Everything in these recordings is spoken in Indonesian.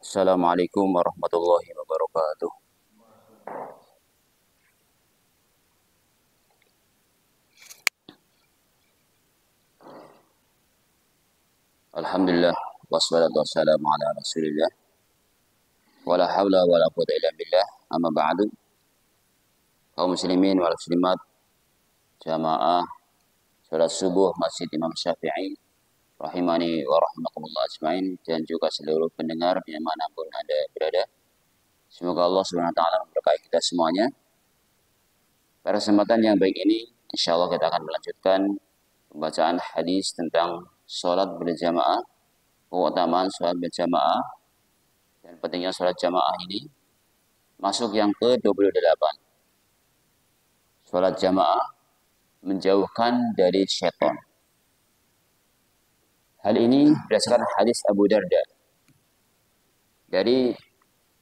Assalamualaikum warahmatullahi wabarakatuh. Alhamdulillah wassalatu wassalamu ala Rasulillah wala haula wala quwwata illa billah. Amma ba'du. Kaum muslimin wal muslimat, jamaah salat subuh Masjid Imam Syafi'i rahimani wa rahimakumullah ajmain, dan juga seluruh pendengar dimanapun Anda berada. Semoga Allah Subhanahu wa taala memberkahi kita semuanya. Pada kesempatan yang baik ini, insyaallah kita akan melanjutkan pembacaan hadis tentang salat berjamaah, keutamaan salat berjamaah dan pentingnya salat jamaah ini. Masuk yang ke-28. Salat jamaah menjauhkan dari syaitan. Hal ini berdasarkan hadis Abu Darda dari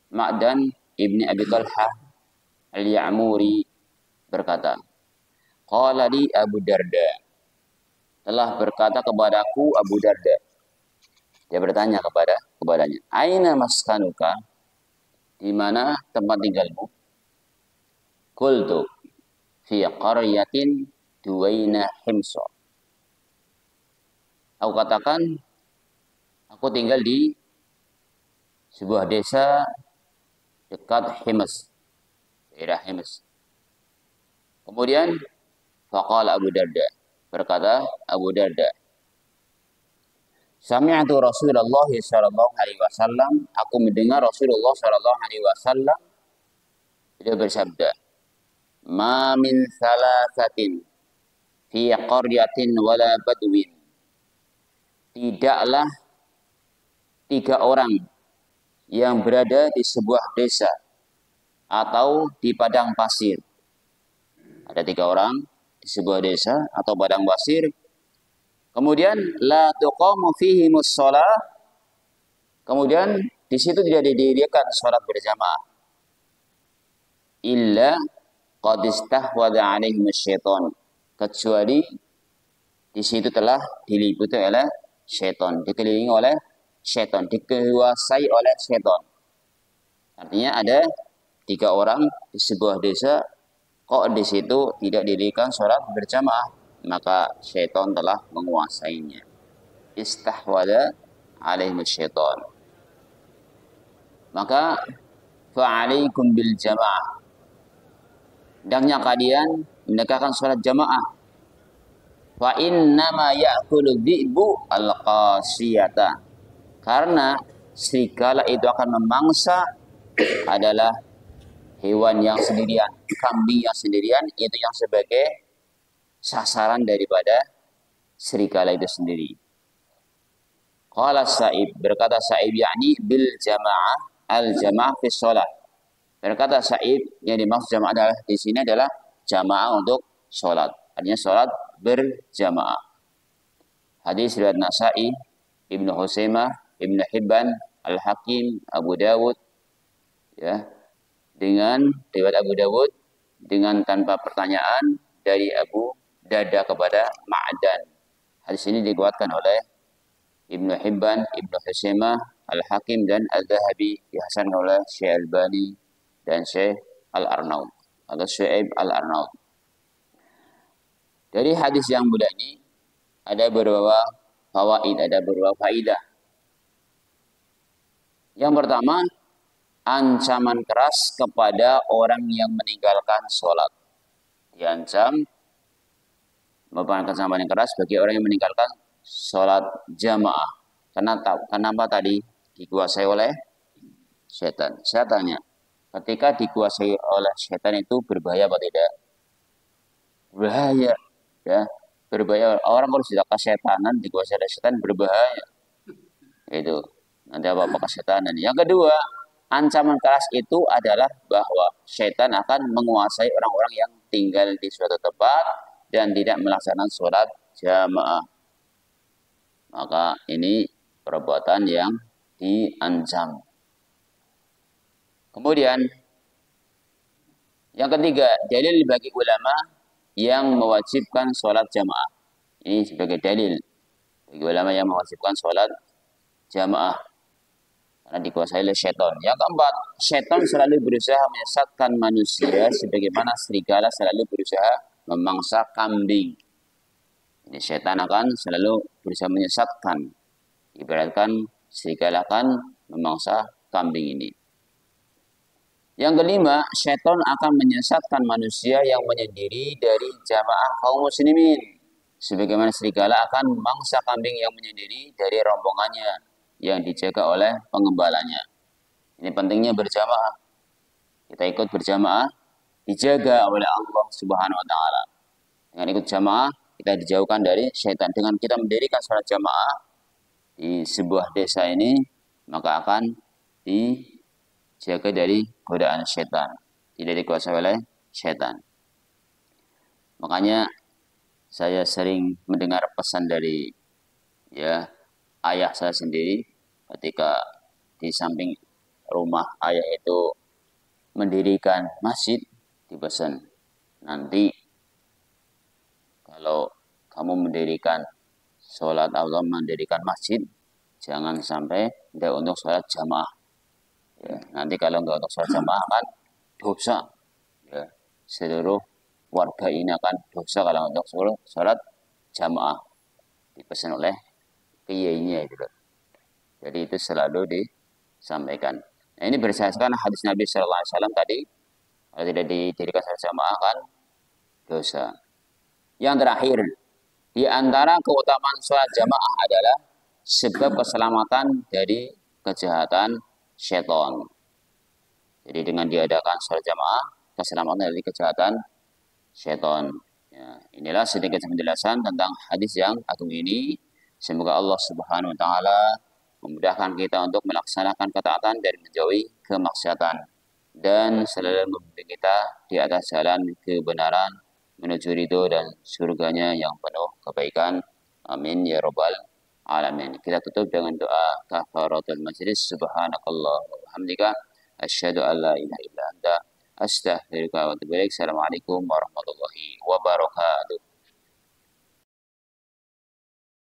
Ma'dan ibni Abi Talhah al-Ya'muri berkata, qala li Abu Darda, telah berkata kepadaku Abu Darda. Dia bertanya kepadanya, aina maskanuka, di mana tempat tinggalmu? Qultu fi qaryatin duwaina himsa. Aku katakan, aku tinggal di sebuah desa dekat Hims, daerah Hims. Kemudian faqala Abu Darda, berkata Abu Darda, sami'tu Rasulullah sallallahu alaihi wasallam, aku mendengar Rasulullah sallallahu alaihi wasallam beliau bersabda, ma min salasatin fi qaryatin wala badwin, tidaklah 3 orang yang berada di sebuah desa atau di padang pasir. Ada 3 orang di sebuah desa atau padang pasir. Kemudian la tuqamu fihimus shalah. Kemudian di situ tidak didirikan salat berjamaah. Illa qad istahwadha 'alaihim syaitan. Kecuali di situ telah diliputi oleh syaitan, dikelilingi oleh syaitan, dikuasai oleh syaitan. Artinya ada 3 orang di sebuah desa, kok di situ tidak didirikan sholat berjamaah, maka syaitan telah menguasainya. Istahwada alaihim syaitan. Maka fa'alaikum bil jamaah, hendaknya kalian menegakkan sholat jamaah. Fa innama ya'kulu dhi'bu al-qasiyata, karena serigala itu akan memangsa adalah hewan yang sendirian, kambing yang sendirian, itu yang sebagai sasaran daripada serigala itu sendiri. Qala Sa'ib, berkata Sa'ib, yakni bil jamaah, al jamaah fi shalah. Berkata Sa'ib, yang dimaksud jamaah adalah di sini adalah jamaah untuk sholat, artinya sholat berjamaah. Hadis riwayat Nasa'i, Ibnu Husaimah, Ibnu Hibban, Al-Hakim, Abu Dawud, ya, dengan riwayat Abu Dawud dengan tanpa pertanyaan dari Abu Darda kepada Ma'dan. Hadis ini dikuatkan oleh Ibnu Hibban, Ibnu Husaimah, Al-Hakim dan Al-Dhahabi, dihasankan oleh Syekh Albani dan Syekh Al-Arnaud atau Syu'aib Al-Arnaud. Dari hadis yang mulia ini ada beberapa fawaid, ada beberapa faidah. Yang pertama, ancaman keras kepada orang yang meninggalkan sholat. Diancam merupakan ancaman yang keras bagi orang yang meninggalkan sholat jamaah. Kenapa tadi dikuasai oleh setan? Saya tanya, ketika dikuasai oleh setan itu berbahaya apa tidak? Berbahaya, ya, berbahaya. Orang kalau sudah kesetanan, dikuasai oleh setan, berbahaya. Itu nanti apa kesetanan. Yang kedua, ancaman keras itu adalah bahwa setan akan menguasai orang-orang yang tinggal di suatu tempat dan tidak melaksanakan sholat jamaah. Maka ini perbuatan yang diancam. Kemudian yang ketiga, dalil bagi ulama yang mewajibkan sholat jamaah. Ini sebagai dalil bagi ulama yang mewajibkan sholat jamaah. karena dikuasai oleh setan. Yang keempat, setan selalu berusaha menyesatkan manusia sebagaimana serigala selalu berusaha memangsa kambing. Ini setan akan selalu berusaha menyesatkan. Ibaratkan serigala akan memangsa kambing ini. Yang kelima, setan akan menyesatkan manusia yang menyendiri dari jamaah kaum muslimin. Sebagaimana serigala akan memangsa kambing yang menyendiri dari rombongannya yang dijaga oleh pengembalanya. Ini pentingnya berjamaah. Kita ikut berjamaah, dijaga oleh Allah Subhanahu wa taala. Dengan ikut jamaah, kita dijauhkan dari syaitan. Dengan kita mendirikan salat jamaah di sebuah desa ini, maka akan dijaga dari godaan syaitan, tidak dikuasai oleh syaitan. Makanya saya sering mendengar pesan dari ayah saya sendiri ketika di samping rumah ayah itu mendirikan masjid, dipesan, nanti kalau kamu mendirikan sholat atau mendirikan masjid, jangan sampai tidak untuk sholat jamaah. Ya, nanti kalau nggak untuk sholat jamaah kan dosa. Ya, seluruh warga ini akan dosa kalau untuk sholat jamaah. Dipesan oleh kiainya itu. Jadi itu selalu disampaikan. Nah, ini berdasarkan hadis Nabi Sallallahu Alaihi Wasallam tadi, kalau tidak didirikan sholat jamaah kan dosa. Yang terakhir, di antara keutamaan sholat jamaah adalah sebab keselamatan dari kejahatan syaitan. Jadi dengan diadakan sholat jamaah, keselamatan dari kejahatan syaitan. Ya, inilah sedikit penjelasan tentang hadis yang agung ini. Semoga Allah Subhanahu wa taala memudahkan kita untuk melaksanakan ketaatan dan menjauhi kemaksiatan, dan selalu membimbing kita di atas jalan kebenaran menuju ridho dan surganya yang penuh kebaikan. Amin ya rabbal alamin. Kita tutup dengan doa kafaratul majlis. Subhanakallah wa bihamdika asyhadu an la ilaha illa anta astaghfiruka wa atubu ilaik. Assalamualaikum warahmatullahi wabarakatuh.